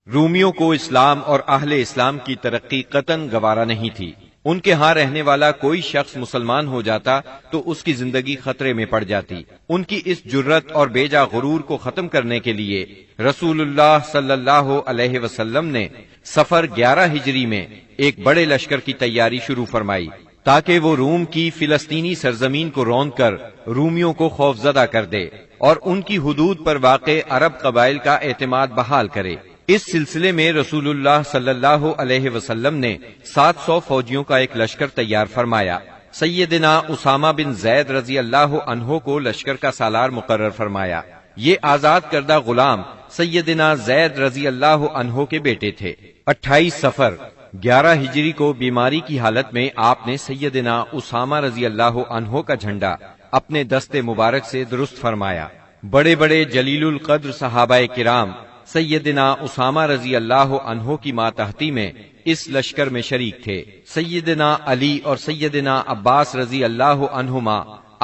رومیوں کو اسلام اور اہل اسلام کی ترقی قطعاً گوارا نہیں تھی۔ ان کے ہاں رہنے والا کوئی شخص مسلمان ہو جاتا تو اس کی زندگی خطرے میں پڑ جاتی۔ ان کی اس جرت اور بیجا غرور کو ختم کرنے کے لیے رسول اللہ صلی اللہ علیہ وسلم نے صفر 11 ہجری میں ایک بڑے لشکر کی تیاری شروع فرمائی تاکہ وہ روم کی فلسطینی سرزمین کو روند کر رومیوں کو خوفزدہ کر دے اور ان کی حدود پر واقع عرب قبائل کا اعتماد بحال کرے۔ اس سلسلے میں رسول اللہ صلی اللہ علیہ وسلم نے 700 فوجیوں کا ایک لشکر تیار فرمایا۔ سیدنا اسامہ بن زید رضی اللہ عنہ کو لشکر کا سالار مقرر فرمایا۔ یہ آزاد کردہ غلام سیدنا زید رضی اللہ عنہ کے بیٹے تھے۔ 28 صفر 11 ہجری کو بیماری کی حالت میں آپ نے سیدنا اسامہ رضی اللہ عنہ کا جھنڈا اپنے دستے مبارک سے درست فرمایا۔ بڑے بڑے جلیل القدر صحابہ کرام سیدنا اسامہ رضی اللہ عنہ کی ماتحتی میں اس لشکر میں شریک تھے۔ سیدنا علی اور سیدنا عباس رضی اللہ عنہما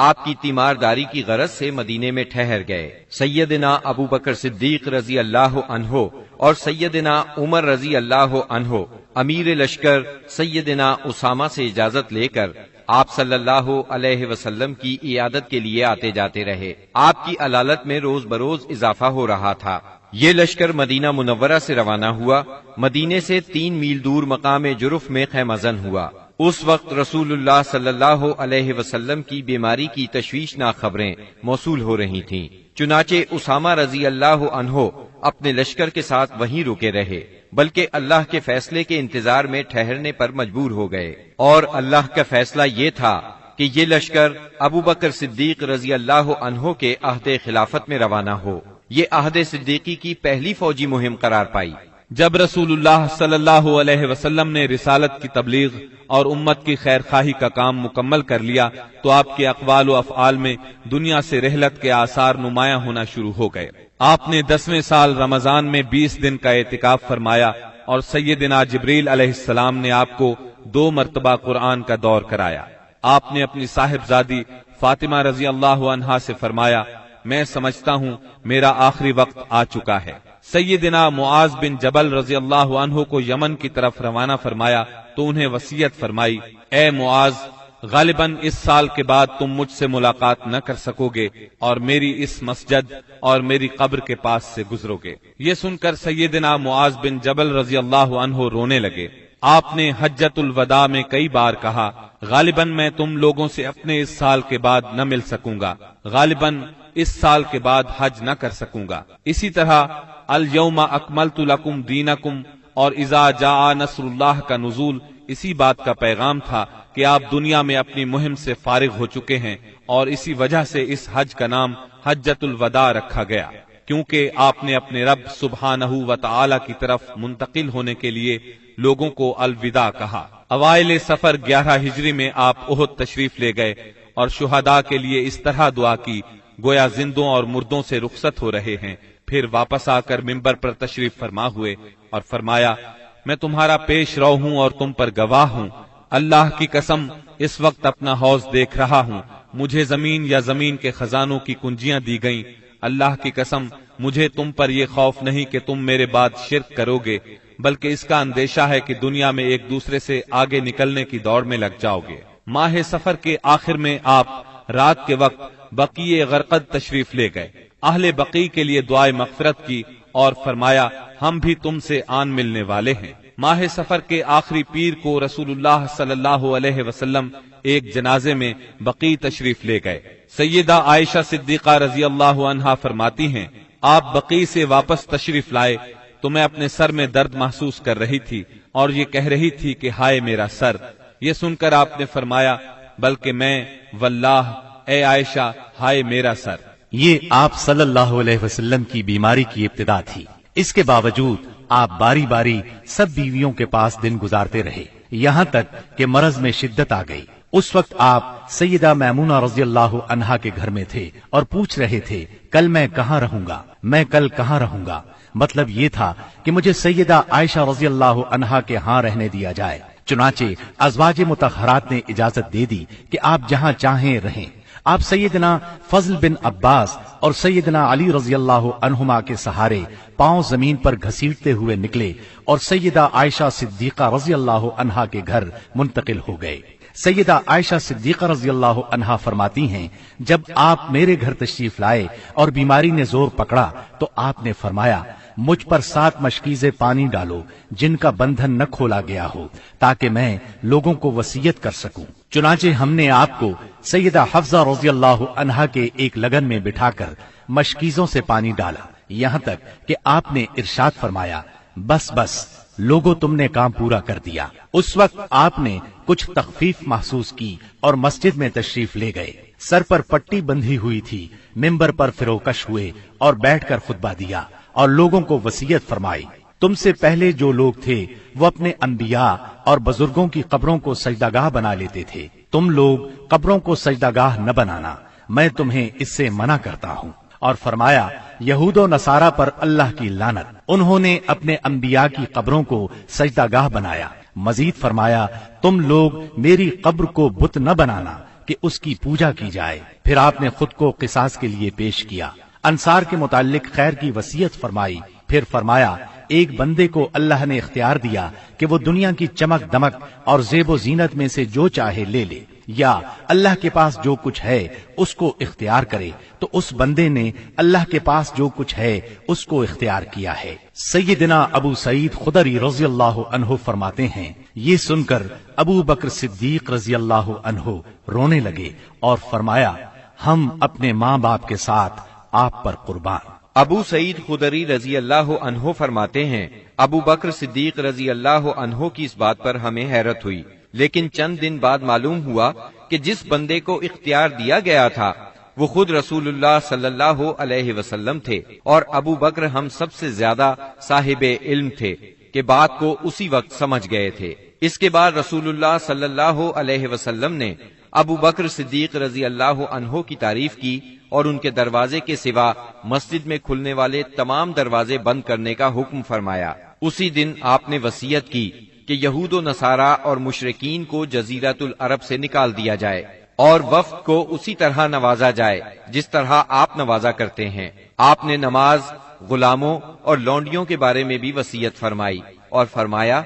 آپ کی تیمارداری کی غرض سے مدینے میں ٹھہر گئے۔ سیدنا ابو بکر صدیق رضی اللہ عنہ اور سیدنا عمر رضی اللہ عنہ امیر لشکر سیدنا اسامہ سے اجازت لے کر آپ صلی اللہ علیہ وسلم کی عیادت کے لیے آتے جاتے رہے۔ آپ کی علالت میں روز بروز اضافہ ہو رہا تھا۔ یہ لشکر مدینہ منورہ سے روانہ ہوا، مدینے سے 3 میل دور مقام جرف میں خیمہ زن ہوا۔ اس وقت رسول اللہ صلی اللہ علیہ وسلم کی بیماری کی تشویشناک خبریں موصول ہو رہی تھیں، چنانچہ اسامہ رضی اللہ عنہ اپنے لشکر کے ساتھ وہیں رکے رہے، بلکہ اللہ کے فیصلے کے انتظار میں ٹھہرنے پر مجبور ہو گئے، اور اللہ کا فیصلہ یہ تھا کہ یہ لشکر ابو بکر صدیق رضی اللہ عنہ کے عہد خلافت میں روانہ ہو۔ یہ عہد صدیقی کی پہلی فوجی مہم قرار پائی۔ جب رسول اللہ صلی اللہ علیہ وسلم نے رسالت کی تبلیغ اور امت کی خیر خواہی کا کام مکمل کر لیا تو آپ کے اقوال و افعال میں دنیا سے رحلت کے آثار نمایاں ہونا شروع ہو گئے۔ آپ نے 10ویں سال رمضان میں 20 دن کا اعتکاف فرمایا اور سیدنا جبریل علیہ السلام نے آپ کو 2 مرتبہ قرآن کا دور کرایا۔ آپ نے اپنی صاحبزادی فاطمہ رضی اللہ عنہا سے فرمایا، میں سمجھتا ہوں میرا آخری وقت آ چکا ہے۔ سیدنا معاذ بن جبل رضی اللہ عنہ کو یمن کی طرف روانہ فرمایا تو انہیں وصیت فرمائی، اے معاذ، غالباً اس سال کے بعد تم مجھ سے ملاقات نہ کر سکو گے اور میری اس مسجد اور میری قبر کے پاس سے گزرو گے۔ یہ سن کر سیدنا معاذ بن جبل رضی اللہ عنہ رونے لگے۔ آپ نے حجۃ الوداع میں کئی بار کہا، غالباً میں تم لوگوں سے اپنے اس سال کے بعد نہ مل سکوں گا، غالباً اس سال کے بعد حج نہ کر سکوں گا۔ اسی طرح الیوم اکملت لکم دینکم اور اذا جاء نصر اللہ کا نزول اسی بات کا پیغام تھا کہ آپ دنیا میں اپنی مہم سے فارغ ہو چکے ہیں، اور اسی وجہ سے اس حج کا نام حجۃ الوداع رکھا گیا، کیونکہ آپ نے اپنے رب سبحانہ و تعالی کی طرف منتقل ہونے کے لیے لوگوں کو الوداع کہا۔ اوائل صفر 11 ہجری میں آپ احد تشریف لے گئے اور شہداء کے لیے اس طرح دعا کی گویا زندوں اور مردوں سے رخصت ہو رہے ہیں۔ پھر واپس آ کر منبر پر تشریف فرما ہوئے اور فرمایا، میں تمہارا پیش رو ہوں اور تم پر گواہ ہوں، اللہ کی قسم اس وقت اپنا حوض دیکھ رہا ہوں، مجھے زمین یا زمین کے خزانوں کی کنجیاں دی گئیں، اللہ کی قسم مجھے تم پر یہ خوف نہیں کہ تم میرے بعد شرک کرو گے، بلکہ اس کا اندیشہ ہے کہ دنیا میں ایک دوسرے سے آگے نکلنے کی دوڑ میں لگ جاؤ گے۔ ماہ سفر کے آخر میں آپ رات کے وقت بقیع غرقد تشریف لے گئے، اہل بقیع کے لیے دعائے مغفرت کی اور فرمایا، ہم بھی تم سے آن ملنے والے ہیں۔ ماہ سفر کے آخری پیر کو رسول اللہ صلی اللہ علیہ وسلم ایک جنازے میں بقیع تشریف لے گئے۔ سیدہ عائشہ صدیقہ رضی اللہ عنہا فرماتی ہیں، آپ بقیع سے واپس تشریف لائے تو میں اپنے سر میں درد محسوس کر رہی تھی اور یہ کہہ رہی تھی کہ ہائے میرا سر۔ یہ سن کر آپ نے فرمایا، بلکہ میں واللہ اے عائشہ ہائے میرا سر۔ یہ آپ صلی اللہ علیہ وسلم کی بیماری کی ابتدا تھی۔ اس کے باوجود آپ باری باری سب بیویوں کے پاس دن گزارتے رہے، یہاں تک کہ مرض میں شدت آ گئی۔ اس وقت آپ سیدہ میمونہ رضی اللہ عنہا کے گھر میں تھے اور پوچھ رہے تھے، کل میں کہاں رہوں گا، میں کل کہاں رہوں گا۔ مطلب یہ تھا کہ مجھے سیدہ عائشہ رضی اللہ عنہا کے ہاں رہنے دیا جائے۔ چنانچہ ازواج مطہرات نے اجازت دے دی کہ آپ جہاں چاہیں رہیں۔ آپ سیدنا فضل بن عباس اور سیدنا علی رضی اللہ عنہما کے سہارے پاؤں زمین پر گھسیٹتے ہوئے نکلے اور سیدہ عائشہ صدیقہ رضی اللہ عنہا کے گھر منتقل ہو گئے۔ سیدہ عائشہ صدیقہ رضی اللہ عنہا فرماتی ہیں، جب آپ میرے گھر تشریف لائے اور بیماری نے زور پکڑا تو آپ نے فرمایا، مجھ پر 7 مشکیزیں پانی ڈالو جن کا بندھن نہ کھولا گیا ہو تاکہ میں لوگوں کو وصیت کر سکوں۔ چنانچہ ہم نے آپ کو سیدہ حفصہ رضی اللہ عنہا کے ایک لگن میں بٹھا کر مشکیزوں سے پانی ڈالا، یہاں تک کہ آپ نے ارشاد فرمایا، بس بس لوگوں تم نے کام پورا کر دیا۔ اس وقت آپ نے کچھ تخفیف محسوس کی اور مسجد میں تشریف لے گئے۔ سر پر پٹی بندھی ہوئی تھی، ممبر پر فروکش ہوئے اور بیٹھ کر خطبہ دیا اور لوگوں کو وصیت فرمائی، تم سے پہلے جو لوگ تھے وہ اپنے انبیاء اور بزرگوں کی قبروں کو سجدہ گاہ بنا لیتے تھے، تم لوگ قبروں کو سجدہ گاہ نہ بنانا، میں تمہیں اس سے منع کرتا ہوں۔ اور فرمایا، یہود و نصارہ پر اللہ کی لعنت، انہوں نے اپنے انبیاء کی قبروں کو سجدہ گاہ بنایا۔ مزید فرمایا، تم لوگ میری قبر کو بت نہ بنانا کہ اس کی پوجا کی جائے۔ پھر آپ نے خود کو قصاص کے لیے پیش کیا، انصار کے متعلق خیر کی وصیت فرمائی، پھر فرمایا، ایک بندے کو اللہ نے اختیار دیا کہ وہ دنیا کی چمک دمک اور زیب و زینت میں سے جو چاہے لے لے، یا اللہ کے پاس جو کچھ ہے اس کو اختیار کرے، تو اس بندے نے اللہ کے پاس جو کچھ ہے اس کو اختیار کیا ہے۔ سیدنا ابو سعید خدری رضی اللہ عنہ فرماتے ہیں، یہ سن کر ابو بکر صدیق رضی اللہ عنہ رونے لگے اور فرمایا، ہم اپنے ماں باپ کے ساتھ آپ پر قربان۔ ابو سعید خدری رضی اللہ عنہ فرماتے ہیں، ابو بکر صدیق رضی اللہ عنہ کی اس بات پر ہمیں حیرت ہوئی، لیکن چند دن بعد معلوم ہوا کہ جس بندے کو اختیار دیا گیا تھا وہ خود رسول اللہ صلی اللہ علیہ وسلم تھے، اور ابو بکر ہم سب سے زیادہ صاحب علم تھے کہ بات کو اسی وقت سمجھ گئے تھے۔ اس کے بعد رسول اللہ صلی اللہ علیہ وسلم نے ابو بکر صدیق رضی اللہ عنہ کی تعریف کی اور ان کے دروازے کے سوا مسجد میں کھلنے والے تمام دروازے بند کرنے کا حکم فرمایا۔ اسی دن آپ نے وصیت کی کہ یہود و نصارہ اور مشرکین کو جزیرۃ العرب سے نکال دیا جائے اور وفد کو اسی طرح نوازا جائے جس طرح آپ نوازا کرتے ہیں۔ آپ نے نماز، غلاموں اور لونڈیوں کے بارے میں بھی وصیت فرمائی اور فرمایا،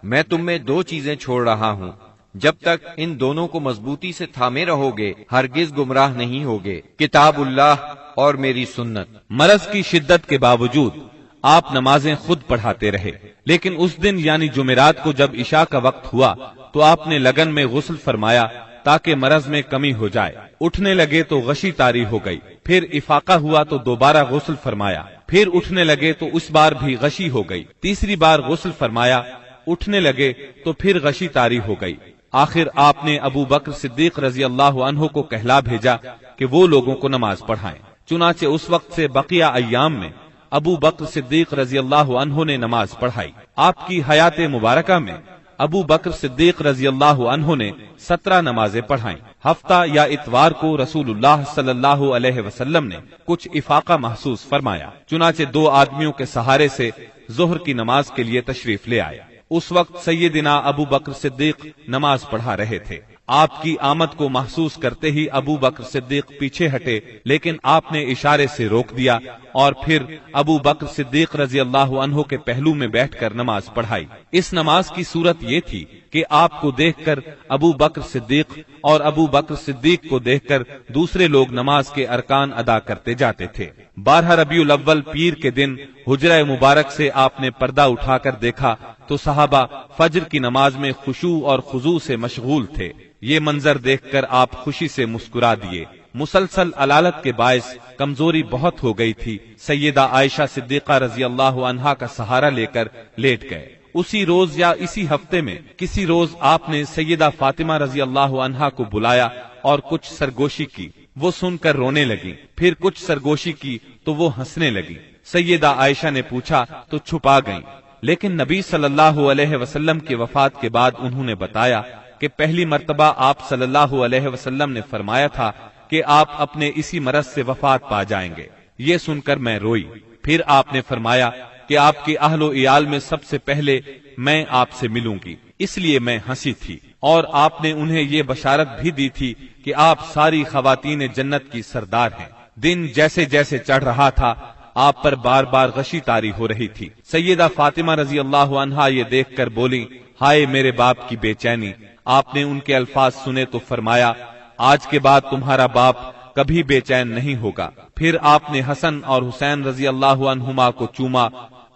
میں تم میں 2 چیزیں چھوڑ رہا ہوں، جب تک ان دونوں کو مضبوطی سے تھامے رہو گے ہرگز گمراہ نہیں ہوگے، کتاب اللہ اور میری سنت۔ مرض کی شدت کے باوجود آپ نمازیں خود پڑھاتے رہے، لیکن اس دن یعنی جمعرات کو جب عشاء کا وقت ہوا تو آپ نے لگن میں غسل فرمایا تاکہ مرض میں کمی ہو جائے۔ اٹھنے لگے تو غشی طاری ہو گئی، پھر افاقہ ہوا تو دوبارہ غسل فرمایا، پھر اٹھنے لگے تو اس بار بھی غشی ہو گئی، تیسری بار غسل فرمایا، اٹھنے لگے تو پھر غشی طاری ہو گئی۔ آخر آپ نے ابو بکر صدیق رضی اللہ عنہ کو کہلا بھیجا کہ وہ لوگوں کو نماز پڑھائیں۔ چنانچہ اس وقت سے بقیہ ایام میں ابو بکر صدیق رضی اللہ عنہ نے نماز پڑھائی۔ آپ کی حیات مبارکہ میں ابو بکر صدیق رضی اللہ عنہ نے 17 نمازیں پڑھائیں۔ ہفتہ یا اتوار کو رسول اللہ صلی اللہ علیہ وسلم نے کچھ افاقہ محسوس فرمایا، چنانچہ 2 آدمیوں کے سہارے سے ظہر کی نماز کے لیے تشریف لے آئے۔ اس وقت سیدنا ابو بکر صدیق نماز پڑھا رہے تھے۔ آپ کی آمد کو محسوس کرتے ہی ابو بکر صدیق پیچھے ہٹے، لیکن آپ نے اشارے سے روک دیا اور پھر ابو بکر صدیق رضی اللہ عنہ کے پہلو میں بیٹھ کر نماز پڑھائی۔ اس نماز کی صورت یہ تھی کہ آپ کو دیکھ کر ابو بکر صدیق اور ابو بکر صدیق کو دیکھ کر دوسرے لوگ نماز کے ارکان ادا کرتے جاتے تھے۔ 12 ربیع الاول پیر کے دن حجرہ مبارک سے آپ نے پردہ اٹھا کر دیکھا تو صحابہ فجر کی نماز میں خشوع اور خضوع سے مشغول تھے۔ یہ منظر دیکھ کر آپ خوشی سے مسکرا دیے۔ مسلسل علالت کے باعث کمزوری بہت ہو گئی تھی۔ سیدہ عائشہ صدیقہ رضی اللہ عنہا کا سہارا لے کر لیٹ گئے۔ اسی روز یا اسی ہفتے میں کسی روز آپ نے سیدہ فاطمہ رضی اللہ عنہا کو بلایا اور کچھ سرگوشی کی، وہ سن کر رونے لگی، پھر کچھ سرگوشی کی تو وہ ہنسنے لگی۔ سیدہ عائشہ نے پوچھا تو چھپا گئیں، لیکن نبی صلی اللہ علیہ وسلم کی وفات کے بعد انہوں نے بتایا کہ پہلی مرتبہ آپ صلی اللہ علیہ وسلم نے فرمایا تھا کہ آپ اپنے اسی مرض سے وفات پا جائیں گے۔ یہ سن کر میں روئی۔ پھر آپ نے فرمایا کہ آپ کے اہل و عیال میں سب سے پہلے میں آپ سے ملوں گی، اس لیے میں ہنسی تھی۔ اور آپ نے انہیں یہ بشارت بھی دی تھی کہ آپ ساری خواتین جنت کی سردار ہیں۔ دن جیسے جیسے چڑھ رہا تھا آپ پر بار بار غشی طاری ہو رہی تھی۔ سیدہ فاطمہ رضی اللہ عنہا یہ دیکھ کر بولی، ہائے میرے باپ کی بے چینی۔ آپ نے ان کے الفاظ سنے تو فرمایا، آج کے بعد تمہارا باپ کبھی بے چین نہیں ہوگا۔ پھر آپ نے حسن اور حسین رضی اللہ عنہما کو چوما،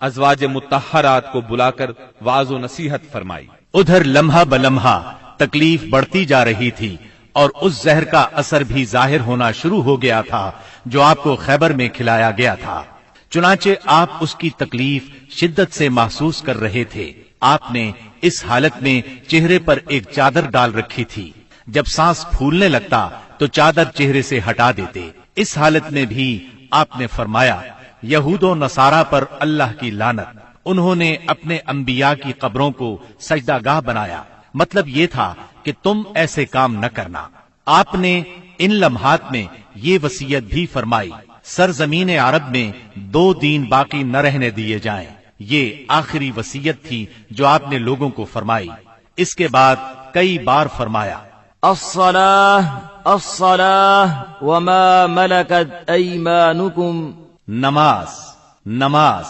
ازواج مطہرات کو بلا کر وعظ و نصیحت فرمائی۔ ادھر لمحہ بلمحہ تکلیف بڑھتی جا رہی تھی اور اس زہر کا اثر بھی ظاہر ہونا شروع ہو گیا تھا جو آپ کو خیبر میں کھلایا گیا تھا۔ چنانچہ آپ اس کی تکلیف شدت سے محسوس کر رہے تھے۔ آپ نے اس حالت میں چہرے پر ایک چادر ڈال رکھی تھی، جب سانس پھولنے لگتا تو چادر چہرے سے ہٹا دیتے۔ اس حالت میں بھی آپ نے فرمایا، یہود و نصارہ پر اللہ کی لعنت، انہوں نے اپنے انبیاء کی قبروں کو سجدہ گاہ بنایا۔ مطلب یہ تھا کہ تم ایسے کام نہ کرنا۔ آپ نے ان لمحات میں یہ وصیت بھی فرمائی، سرزمین عرب میں 2 دین باقی نہ رہنے دیے جائیں۔ یہ آخری وصیت تھی جو آپ نے لوگوں کو فرمائی۔ اس کے بعد کئی بار فرمایا، الصلاة الصلاة وما ملكت ایمانکم، نماز نماز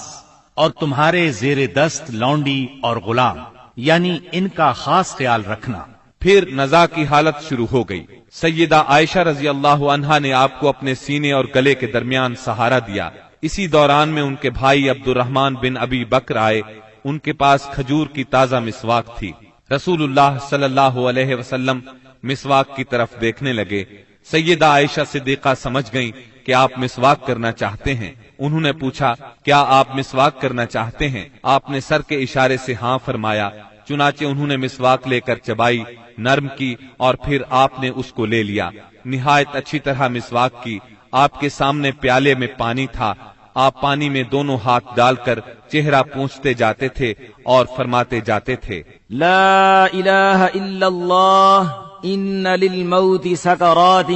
اور تمہارے زیر دست لونڈی اور غلام، یعنی ان کا خاص خیال رکھنا۔ پھر نزا کی حالت شروع ہو گئی۔ سیدہ عائشہ رضی اللہ عنہا نے آپ کو اپنے سینے اور گلے کے درمیان سہارا دیا۔ اسی دوران میں ان کے بھائی عبد الرحمن بن ابی بکر آئے۔ ان کے پاس کھجور کی تازہ مسواک تھی۔ رسول اللہ صلی اللہ علیہ وسلم مسواک کی طرف دیکھنے لگے۔ سیدہ عائشہ صدیقہ سمجھ گئیں کہ آپ مسواک کرنا چاہتے ہیں۔ انہوں نے پوچھا، کیا آپ مسواک کرنا چاہتے ہیں؟ آپ نے سر کے اشارے سے ہاں فرمایا۔ چنانچہ انہوں نے مسواک لے کر چبائی، نرم کی اور پھر آپ نے اس کو لے لیا۔ نہایت اچھی طرح مسواک کی۔ آپ کے سامنے پیالے میں پانی تھا۔ آپ پانی میں دونوں ہاتھ ڈال کر چہرہ پوچھتے جاتے تھے اور فرماتے جاتے تھے، لا الہ الا اللہ ان للموت سکرات،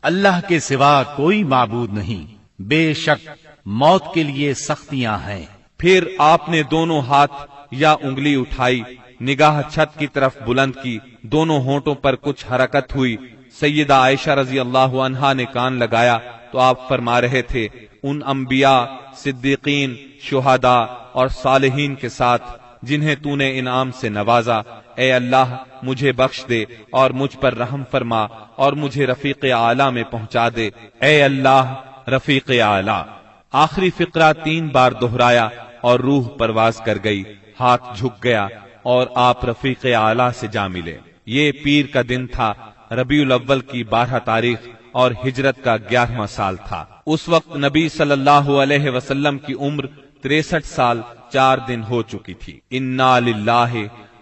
اللہ کے سوا کوئی معبود نہیں، بے شک موت کے لیے سختیاں ہیں۔ پھر آپ نے دونوں ہاتھ یا انگلی اٹھائی، نگاہ چھت کی طرف بلند کی، دونوں ہونٹوں پر کچھ حرکت ہوئی۔ سیدہ عائشہ رضی اللہ عنہا نے کان لگایا تو آپ فرما رہے تھے، ان انبیاء، صدیقین، شہداء اور صالحین کے ساتھ جنہیں تو نے انعام سے نوازا، اے اللہ مجھے بخش دے اور مجھ پر رحم فرما اور مجھے رفیق اعلیٰ میں پہنچا دے، اے اللہ رفیق اعلیٰ۔ آخری فقرہ 3 بار دہرایا اور روح پرواز کر گئی، ہاتھ جھک گیا اور آپ رفیق اعلیٰ سے جا ملے۔ یہ پیر کا دن تھا، ربیع الاول کی 12 تاریخ اور ہجرت کا 11واں سال تھا۔ اس وقت نبی صلی اللہ علیہ وسلم کی عمر 63 سال 4 دن ہو چکی تھی۔ انا للہ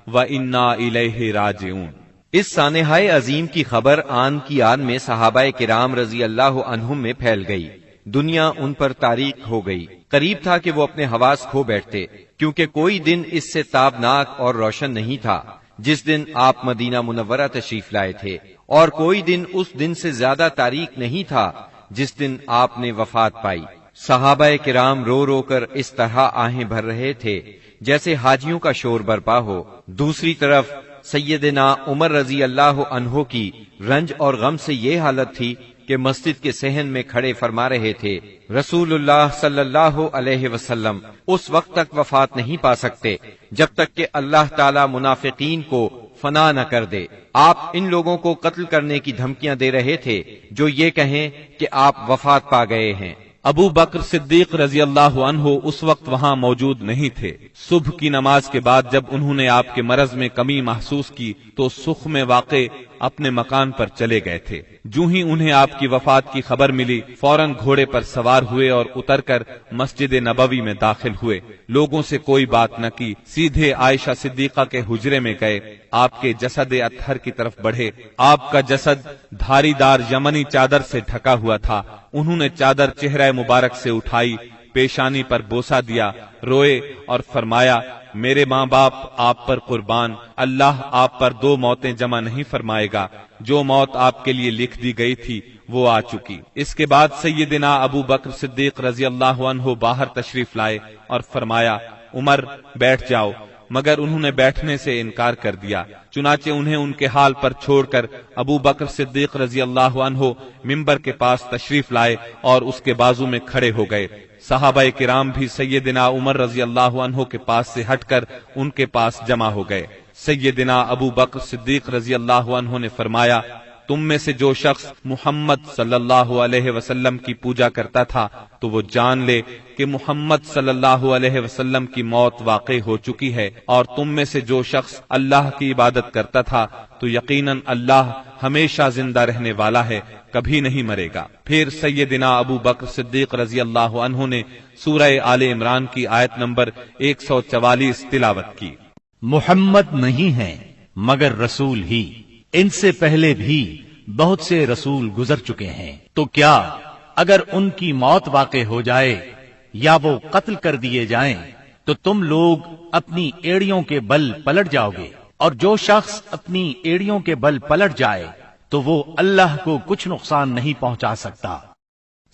و انا الیہ راجعون۔ اس سانحۂ عظیم کی خبر آن کی آن میں صحابہ کرام رضی اللہ عنہم میں پھیل گئی۔ دنیا ان پر تاریک ہو گئی۔ قریب تھا کہ وہ اپنے حواس کھو بیٹھتے، کیونکہ کوئی دن اس سے تابناک اور روشن نہیں تھا جس دن آپ مدینہ منورہ تشریف لائے تھے، اور کوئی دن اس دن سے زیادہ تاریک نہیں تھا جس دن آپ نے وفات پائی۔ صحابہ کرام رو رو کر اس طرح آہیں بھر رہے تھے جیسے حاجیوں کا شور برپا ہو۔ دوسری طرف سیدنا عمر رضی اللہ عنہ کی رنج اور غم سے یہ حالت تھی کہ مسجد کے صحن میں کھڑے فرما رہے تھے، رسول اللہ صلی اللہ علیہ وسلم اس وقت تک وفات نہیں پا سکتے جب تک کہ اللہ تعالی منافقین کو فنا نہ کر دے۔ آپ ان لوگوں کو قتل کرنے کی دھمکیاں دے رہے تھے جو یہ کہیں کہ آپ وفات پا گئے ہیں۔ ابو بکر صدیق رضی اللہ عنہ اس وقت وہاں موجود نہیں تھے۔ صبح کی نماز کے بعد جب انہوں نے آپ کے مرض میں کمی محسوس کی تو سخ میں واقع اپنے مکان پر چلے گئے تھے۔ جو ہی انہیں آپ کی وفات کی خبر ملی، فوراً گھوڑے پر سوار ہوئے اور اتر کر مسجد نبوی میں داخل ہوئے۔ لوگوں سے کوئی بات نہ کی، سیدھے عائشہ صدیقہ کے حجرے میں گئے، آپ کے جسد اطہر کی طرف بڑھے۔ آپ کا جسد دھاری دار یمنی چادر سے ڈھکا ہوا تھا۔ انہوں نے چادر چہرہ مبارک سے اٹھائی، پیشانی پر بوسہ دیا، روئے اور فرمایا، میرے ماں باپ آپ پر قربان، اللہ آپ پر 2 موتیں جمع نہیں فرمائے گا۔ جو موت آپ کے لیے لکھ دی گئی تھی وہ آ چکی۔ اس کے بعد سیدنا ابو بکر صدیق رضی اللہ عنہ باہر تشریف لائے اور فرمایا، عمر بیٹھ جاؤ۔ مگر انہوں نے بیٹھنے سے انکار کر دیا۔ چنانچہ انہیں ان کے حال پر چھوڑ کر ابو بکر صدیق رضی اللہ عنہ ممبر کے پاس تشریف لائے اور اس کے بازو میں کھڑے ہو گئے۔ صحابہ کرام بھی سیدنا عمر رضی اللہ عنہ کے پاس سے ہٹ کر ان کے پاس جمع ہو گئے۔ سیدنا ابو بکر صدیق رضی اللہ عنہ نے فرمایا، تم میں سے جو شخص محمد صلی اللہ علیہ وسلم کی پوجا کرتا تھا تو وہ جان لے کہ محمد صلی اللہ علیہ وسلم کی موت واقع ہو چکی ہے، اور تم میں سے جو شخص اللہ کی عبادت کرتا تھا تو یقیناً اللہ ہمیشہ زندہ رہنے والا ہے، کبھی نہیں مرے گا۔ پھر سیدنا ابو بکر صدیق رضی اللہ عنہ نے سورہ آل عمران کی آیت نمبر 144 تلاوت کی۔ محمد نہیں ہیں مگر رسول ہی، ان سے پہلے بھی بہت سے رسول گزر چکے ہیں، تو کیا اگر ان کی موت واقع ہو جائے یا وہ قتل کر دیے جائیں تو تم لوگ اپنی ایڑیوں کے بل پلٹ جاؤ گے؟ اور جو شخص اپنی ایڑیوں کے بل پلٹ جائے تو وہ اللہ کو کچھ نقصان نہیں پہنچا سکتا۔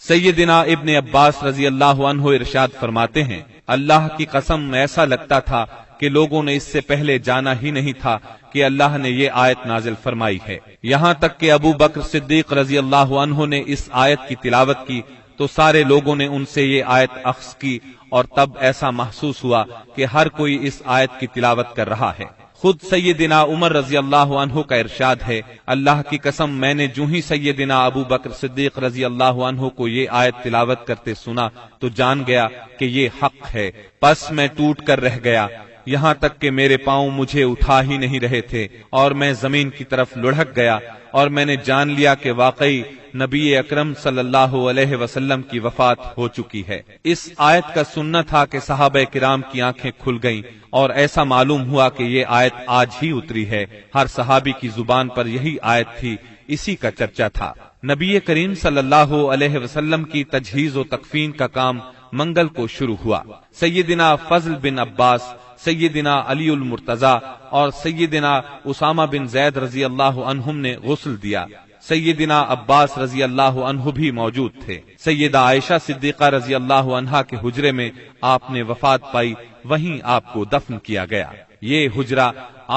سیدنا ابن عباس رضی اللہ عنہ ارشاد فرماتے ہیں، اللہ کی قسم ایسا لگتا تھا کہ لوگوں نے اس سے پہلے جانا ہی نہیں تھا کہ اللہ نے یہ آیت نازل فرمائی ہے۔ یہاں تک کہ ابو بکر صدیق رضی اللہ عنہ نے اس آیت کی تلاوت کی تو سارے لوگوں نے ان سے یہ آیت اخذ کی، اور تب ایسا محسوس ہوا کہ ہر کوئی اس آیت کی تلاوت کر رہا ہے۔ خود سیدنا عمر رضی اللہ عنہ کا ارشاد ہے، اللہ کی قسم میں نے جو ہی سیدنا ابو بکر صدیق رضی اللہ عنہ کو یہ آیت تلاوت کرتے سنا تو جان گیا کہ یہ حق ہے، پس میں ٹوٹ کر رہ گیا، یہاں تک کہ میرے پاؤں مجھے اٹھا ہی نہیں رہے تھے اور میں زمین کی طرف لڑھک گیا، اور میں نے جان لیا کہ واقعی نبی اکرم صلی اللہ علیہ وسلم کی وفات ہو چکی ہے۔ اس آیت کا سننا تھا کہ صحابہ کرام کی آنکھیں کھل گئیں، اور ایسا معلوم ہوا کہ یہ آیت آج ہی اتری ہے۔ ہر صحابی کی زبان پر یہی آیت تھی، اسی کا چرچا تھا۔ نبی کریم صلی اللہ علیہ وسلم کی تجہیز و تکفین کا کام منگل کو شروع ہوا۔ سیدنا فضل بن عباس، سیدنا علی المرتضی اور سیدنا اسامہ بن زید رضی اللہ عنہم نے غسل دیا۔ سیدنا عباس رضی اللہ عنہ بھی موجود تھے۔ سیدہ عائشہ صدیقہ رضی اللہ عنہا کے حجرے میں آپ نے وفات پائی، وہیں آپ کو دفن کیا گیا۔ یہ حجرہ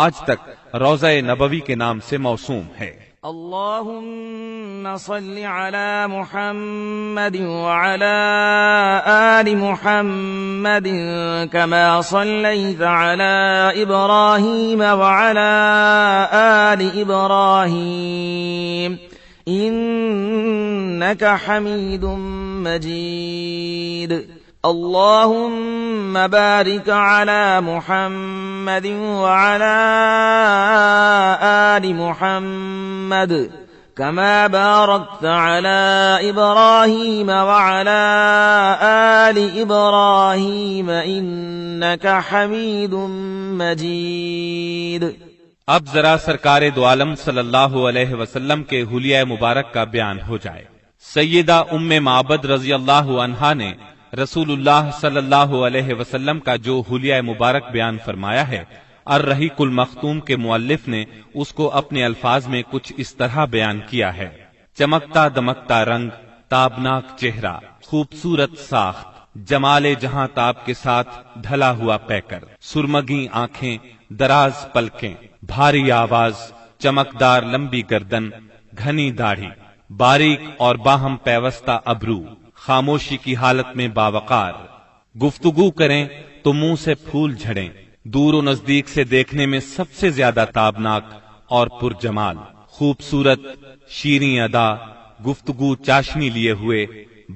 آج تک روضہ نبوی کے نام سے موسوم ہے۔ اللهم صل على محمد وعلى آل محمد كما صليت على إبراهيم وعلى آل إبراهيم إنك حميد مجيد اللهم بارك على محمد وعلى آل محمد كما باركت على إبراهيم وعلى آل إبراهيم إنك حميد مجيد۔ اب ذرا سرکار دو عالم صلی اللہ علیہ وسلم کے حلیہ مبارک کا بیان ہو جائے۔ سیدہ ام معبد رضی اللہ عنہا نے رسول اللہ صلی اللہ علیہ وسلم کا جو حلیہ مبارک بیان فرمایا ہے، الرحیق المختوم کے مؤلف نے اس کو اپنے الفاظ میں کچھ اس طرح بیان کیا ہے: چمکتا دمکتا رنگ، تابناک چہرہ، خوبصورت ساخت، جمال جہاں تاب کے ساتھ ڈھلا ہوا پیکر، سرمگی آنکھیں، دراز پلکیں، بھاری آواز، چمکدار لمبی گردن، گھنی داڑھی، باریک اور باہم پیوستہ ابرو، خاموشی کی حالت میں باوقار، گفتگو کریں تو منہ سے پھول جھڑیں، دور و نزدیک سے دیکھنے میں سب سے زیادہ تابناک اور پرجمال، خوبصورت، شیریں ادا، گفتگو چاشنی لیے ہوئے،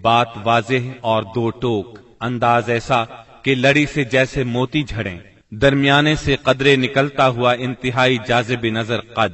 بات واضح اور دو ٹوک، انداز ایسا کہ لڑی سے جیسے موتی جھڑیں، درمیانے سے قدرے نکلتا ہوا انتہائی جاذب نظر قد،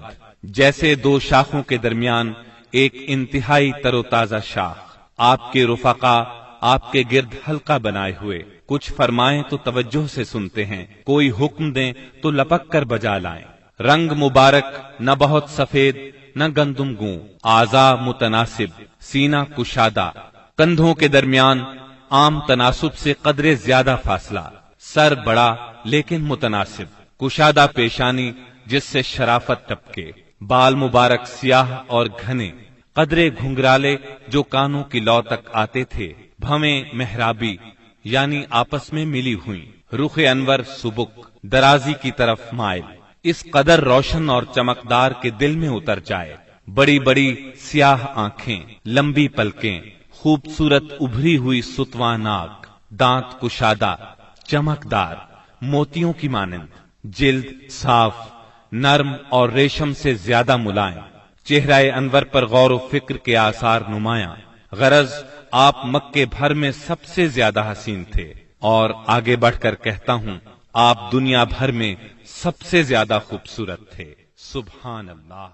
جیسے دو شاخوں کے درمیان ایک انتہائی تر و تازہ شاخ، آپ کے رفقا آپ کے گرد حلقہ بنائے ہوئے، کچھ فرمائیں تو توجہ سے سنتے ہیں، کوئی حکم دیں تو لپک کر بجا لائیں، رنگ مبارک، نہ بہت سفید نہ گندم گوں، اعضاء متناسب، سینہ کشادہ، کندھوں کے درمیان عام تناسب سے قدرے زیادہ فاصلہ، سر بڑا لیکن متناسب، کشادہ پیشانی جس سے شرافت ٹپکے، بال مبارک سیاہ اور گھنے، قدرے گھنگرالے جو کانوں کی لو تک آتے تھے، بھویں محرابی یعنی آپس میں ملی ہوئی، رخ انور سبک، درازی کی طرف مائل، اس قدر روشن اور چمکدار کے دل میں اتر جائے۔ بڑی بڑی سیاہ آنکھیں، لمبی پلکیں، خوبصورت ابھری ہوئی ستواں ناک، دانت کشادہ، چمکدار، موتیوں کی مانند، جلد صاف، نرم اور ریشم سے زیادہ ملائم، چہرہ انور پر غور و فکر کے آثار نمایاں۔ غرض آپ مکے بھر میں سب سے زیادہ حسین تھے، اور آگے بڑھ کر کہتا ہوں آپ دنیا بھر میں سب سے زیادہ خوبصورت تھے۔ سبحان اللہ۔